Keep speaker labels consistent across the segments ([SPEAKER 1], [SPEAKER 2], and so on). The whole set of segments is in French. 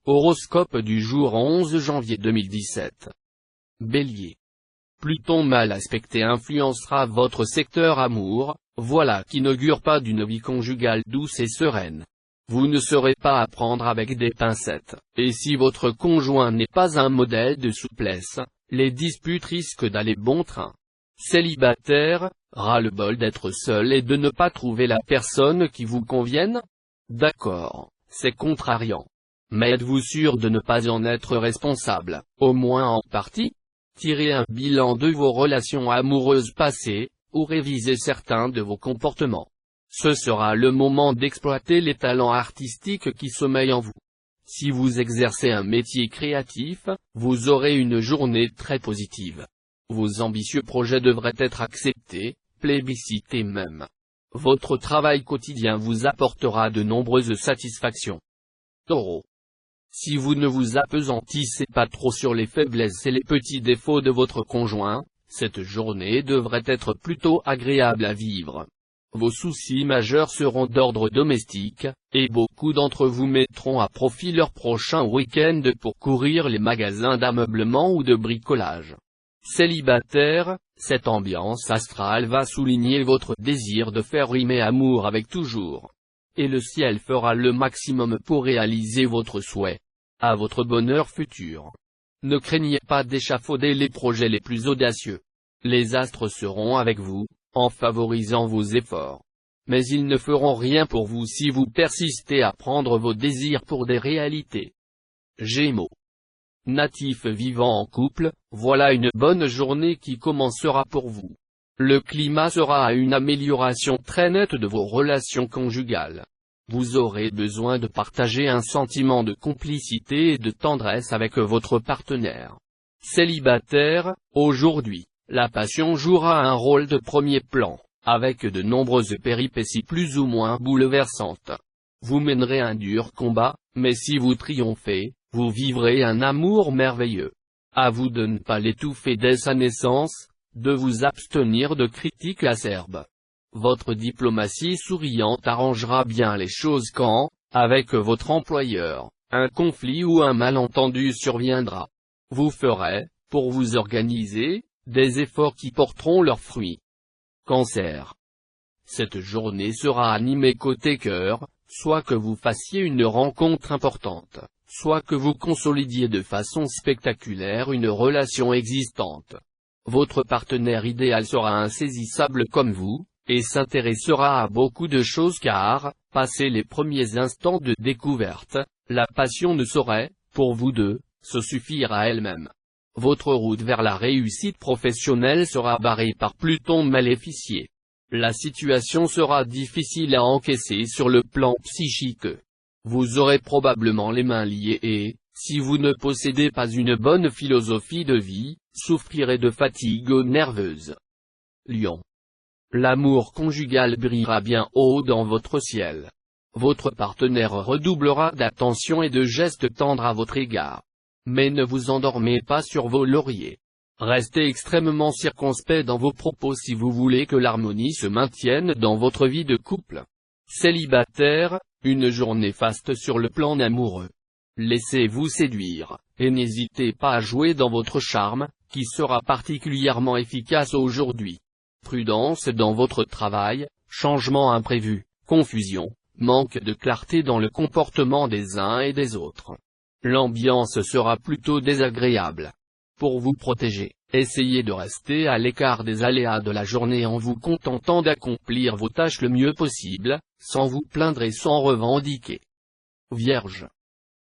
[SPEAKER 1] Horoscope du jour 11 janvier 2017. Bélier. Pluton mal aspecté influencera votre secteur amour, voilà qui n'augure pas d'une vie conjugale douce et sereine. Vous ne serez pas à prendre avec des pincettes, et si votre conjoint n'est pas un modèle de souplesse, les disputes risquent d'aller bon train. Célibataire, ras-le-bol d'être seul et de ne pas trouver la personne qui vous convienne? D'accord, c'est contrariant. Mais êtes-vous sûr de ne pas en être responsable, au moins en partie? Tirez un bilan de vos relations amoureuses passées, ou révisez certains de vos comportements. Ce sera le moment d'exploiter les talents artistiques qui sommeillent en vous. Si vous exercez un métier créatif, vous aurez une journée très positive. Vos ambitieux projets devraient être acceptés, plébiscités même. Votre travail quotidien vous apportera de nombreuses satisfactions. Taureau. Si vous ne vous appesantissez pas trop sur les faiblesses et les petits défauts de votre conjoint, cette journée devrait être plutôt agréable à vivre. Vos soucis majeurs seront d'ordre domestique, et beaucoup d'entre vous mettront à profit leur prochain week-end pour courir les magasins d'ameublement ou de bricolage. Célibataire, cette ambiance astrale va souligner votre désir de faire rimer amour avec toujours. Et le ciel fera le maximum pour réaliser votre souhait. À votre bonheur futur. Ne craignez pas d'échafauder les projets les plus audacieux. Les astres seront avec vous, en favorisant vos efforts. Mais ils ne feront rien pour vous si vous persistez à prendre vos désirs pour des réalités. Gémeaux. Natif vivant en couple, voilà une bonne journée qui commencera pour vous. Le climat sera à une amélioration très nette de vos relations conjugales. Vous aurez besoin de partager un sentiment de complicité et de tendresse avec votre partenaire. Célibataire, aujourd'hui, la passion jouera un rôle de premier plan, avec de nombreuses péripéties plus ou moins bouleversantes. Vous mènerez un dur combat, mais si vous triomphez, vous vivrez un amour merveilleux. À vous de ne pas l'étouffer dès sa naissance, de vous abstenir de critiques acerbes. Votre diplomatie souriante arrangera bien les choses quand, avec votre employeur, un conflit ou un malentendu surviendra. Vous ferez, pour vous organiser, des efforts qui porteront leurs fruits. Cancer. Cette journée sera animée côté cœur, soit que vous fassiez une rencontre importante, soit que vous consolidiez de façon spectaculaire une relation existante. Votre partenaire idéal sera insaisissable comme vous, et s'intéressera à beaucoup de choses car, passé les premiers instants de découverte, la passion ne saurait, pour vous deux, se suffire à elle-même. Votre route vers la réussite professionnelle sera barrée par Pluton maléficié. La situation sera difficile à encaisser sur le plan psychique. Vous aurez probablement les mains liées et, si vous ne possédez pas une bonne philosophie de vie, souffrirez de fatigue nerveuse. Lion. L'amour conjugal brillera bien haut dans votre ciel. Votre partenaire redoublera d'attention et de gestes tendres à votre égard. Mais ne vous endormez pas sur vos lauriers. Restez extrêmement circonspect dans vos propos si vous voulez que l'harmonie se maintienne dans votre vie de couple. Célibataire, une journée faste sur le plan amoureux. Laissez-vous séduire, et n'hésitez pas à jouer dans votre charme, qui sera particulièrement efficace aujourd'hui. Prudence dans votre travail, changement imprévu, confusion, manque de clarté dans le comportement des uns et des autres. L'ambiance sera plutôt désagréable. Pour vous protéger, essayez de rester à l'écart des aléas de la journée en vous contentant d'accomplir vos tâches le mieux possible, sans vous plaindre et sans revendiquer. Vierge.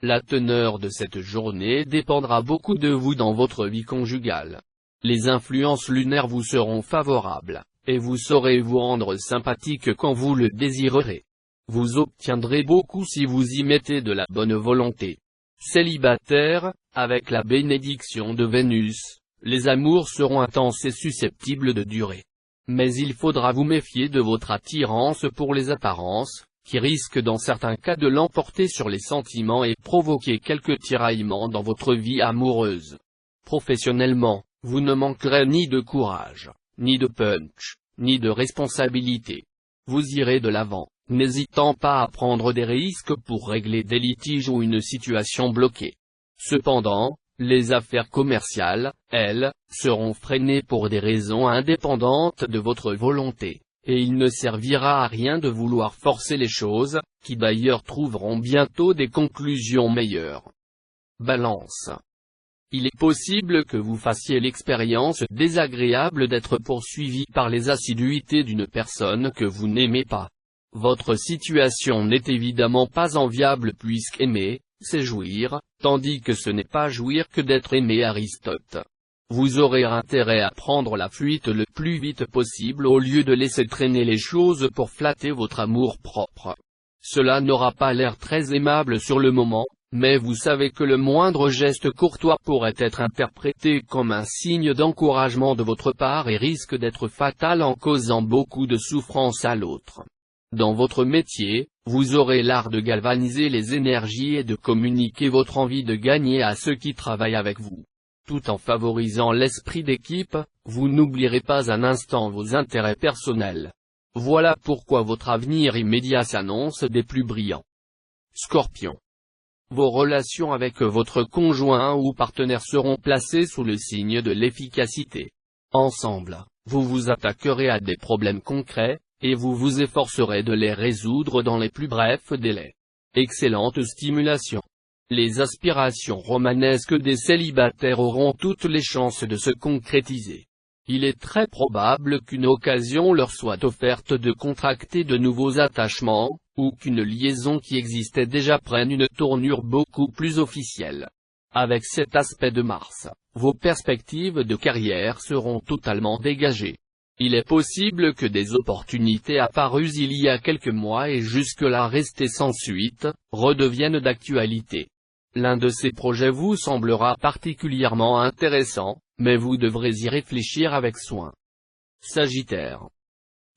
[SPEAKER 1] La teneur de cette journée dépendra beaucoup de vous dans votre vie conjugale. Les influences lunaires vous seront favorables, et vous saurez vous rendre sympathique quand vous le désirerez. Vous obtiendrez beaucoup si vous y mettez de la bonne volonté. Célibataire, avec la bénédiction de Vénus, les amours seront intenses et susceptibles de durer. Mais il faudra vous méfier de votre attirance pour les apparences, qui risque dans certains cas de l'emporter sur les sentiments et provoquer quelques tiraillements dans votre vie amoureuse. Professionnellement, vous ne manquerez ni de courage, ni de punch, ni de responsabilité. Vous irez de l'avant, n'hésitant pas à prendre des risques pour régler des litiges ou une situation bloquée. Cependant, les affaires commerciales, elles, seront freinées pour des raisons indépendantes de votre volonté, et il ne servira à rien de vouloir forcer les choses, qui d'ailleurs trouveront bientôt des conclusions meilleures. Balance. Il est possible que vous fassiez l'expérience désagréable d'être poursuivi par les assiduités d'une personne que vous n'aimez pas. Votre situation n'est évidemment pas enviable puisqu'aimer, c'est jouir, tandis que ce n'est pas jouir que d'être aimé. Aristote. Vous aurez intérêt à prendre la fuite le plus vite possible au lieu de laisser traîner les choses pour flatter votre amour-propre. Cela n'aura pas l'air très aimable sur le moment, mais vous savez que le moindre geste courtois pourrait être interprété comme un signe d'encouragement de votre part et risque d'être fatal en causant beaucoup de souffrance à l'autre. Dans votre métier, vous aurez l'art de galvaniser les énergies et de communiquer votre envie de gagner à ceux qui travaillent avec vous. Tout en favorisant l'esprit d'équipe, vous n'oublierez pas un instant vos intérêts personnels. Voilà pourquoi votre avenir immédiat s'annonce des plus brillants. Scorpion. Vos relations avec votre conjoint ou partenaire seront placées sous le signe de l'efficacité. Ensemble, vous vous attaquerez à des problèmes concrets, et vous vous efforcerez de les résoudre dans les plus brefs délais. Excellente stimulation. Les aspirations romanesques des célibataires auront toutes les chances de se concrétiser. Il est très probable qu'une occasion leur soit offerte de contracter de nouveaux attachements, ou qu'une liaison qui existait déjà prenne une tournure beaucoup plus officielle. Avec cet aspect de Mars, vos perspectives de carrière seront totalement dégagées. Il est possible que des opportunités apparues il y a quelques mois et jusque-là restées sans suite, redeviennent d'actualité. L'un de ces projets vous semblera particulièrement intéressant, mais vous devrez y réfléchir avec soin. Sagittaire.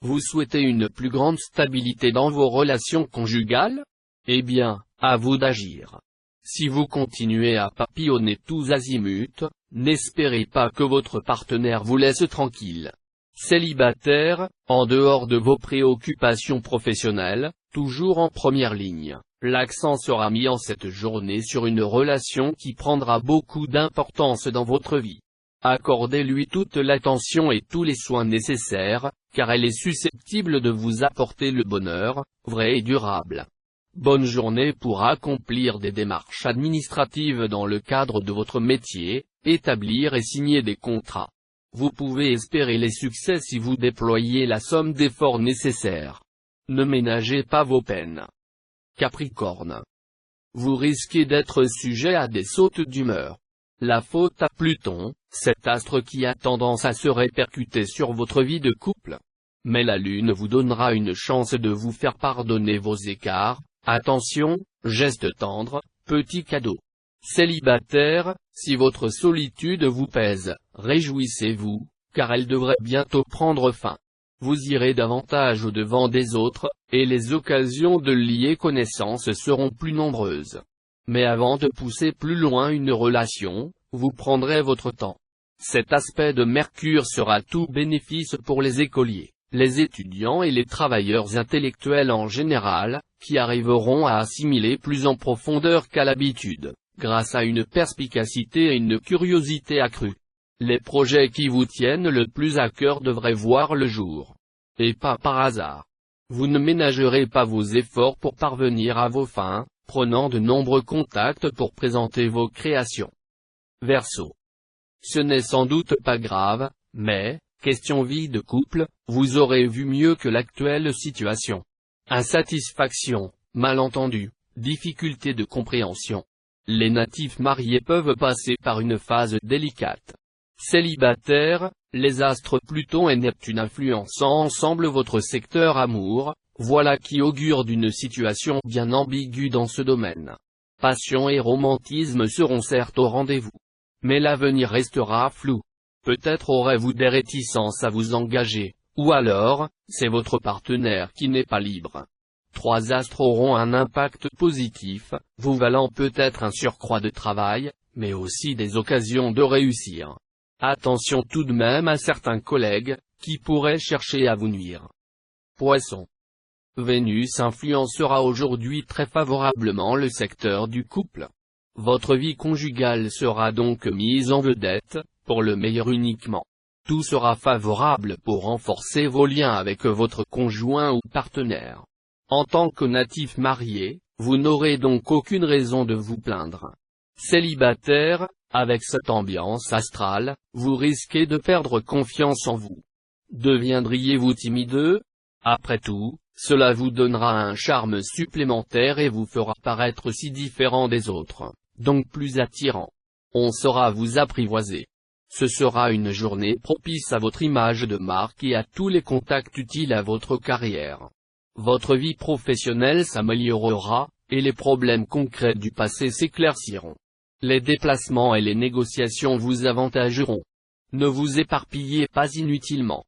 [SPEAKER 1] Vous souhaitez une plus grande stabilité dans vos relations conjugales? Eh bien, à vous d'agir. Si vous continuez à papillonner tous azimuts, n'espérez pas que votre partenaire vous laisse tranquille. Célibataire, en dehors de vos préoccupations professionnelles, toujours en première ligne, l'accent sera mis en cette journée sur une relation qui prendra beaucoup d'importance dans votre vie. Accordez-lui toute l'attention et tous les soins nécessaires, car elle est susceptible de vous apporter le bonheur, vrai et durable. Bonne journée pour accomplir des démarches administratives dans le cadre de votre métier, établir et signer des contrats. Vous pouvez espérer les succès si vous déployez la somme d'efforts nécessaires. Ne ménagez pas vos peines. Capricorne. Vous risquez d'être sujet à des sautes d'humeur. La faute à Pluton, cet astre qui a tendance à se répercuter sur votre vie de couple. Mais la Lune vous donnera une chance de vous faire pardonner vos écarts. Attention, geste tendre, petit cadeau. Célibataire, si votre solitude vous pèse, réjouissez-vous, car elle devrait bientôt prendre fin. Vous irez davantage au-devant des autres, et les occasions de lier connaissance seront plus nombreuses. Mais avant de pousser plus loin une relation, vous prendrez votre temps. Cet aspect de Mercure sera tout bénéfice pour les écoliers, les étudiants et les travailleurs intellectuels en général, qui arriveront à assimiler plus en profondeur qu'à l'habitude, grâce à une perspicacité et une curiosité accrue. Les projets qui vous tiennent le plus à cœur devraient voir le jour. Et pas par hasard. Vous ne ménagerez pas vos efforts pour parvenir à vos fins, prenant de nombreux contacts pour présenter vos créations. Verseau. Ce n'est sans doute pas grave, mais, question vie de couple, vous aurez vu mieux que l'actuelle situation. Insatisfaction, malentendu, difficulté de compréhension. Les natifs mariés peuvent passer par une phase délicate. Célibataire, les astres Pluton et Neptune influençant ensemble votre secteur amour, voilà qui augure d'une situation bien ambiguë dans ce domaine. Passion et romantisme seront certes au rendez-vous. Mais l'avenir restera flou. Peut-être aurez-vous des réticences à vous engager, ou alors, c'est votre partenaire qui n'est pas libre. Trois astres auront un impact positif, vous valant peut-être un surcroît de travail, mais aussi des occasions de réussir. Attention tout de même à certains collègues, qui pourraient chercher à vous nuire. Poisson. Vénus influencera aujourd'hui très favorablement le secteur du couple. Votre vie conjugale sera donc mise en vedette, pour le meilleur uniquement. Tout sera favorable pour renforcer vos liens avec votre conjoint ou partenaire. En tant que natif marié, vous n'aurez donc aucune raison de vous plaindre. Célibataire, avec cette ambiance astrale, vous risquez de perdre confiance en vous. Deviendriez-vous timide? Après tout, cela vous donnera un charme supplémentaire et vous fera paraître si différent des autres, donc plus attirant. On saura vous apprivoiser. Ce sera une journée propice à votre image de marque et à tous les contacts utiles à votre carrière. Votre vie professionnelle s'améliorera, et les problèmes concrets du passé s'éclairciront. Les déplacements et les négociations vous avantageront. Ne vous éparpillez pas inutilement.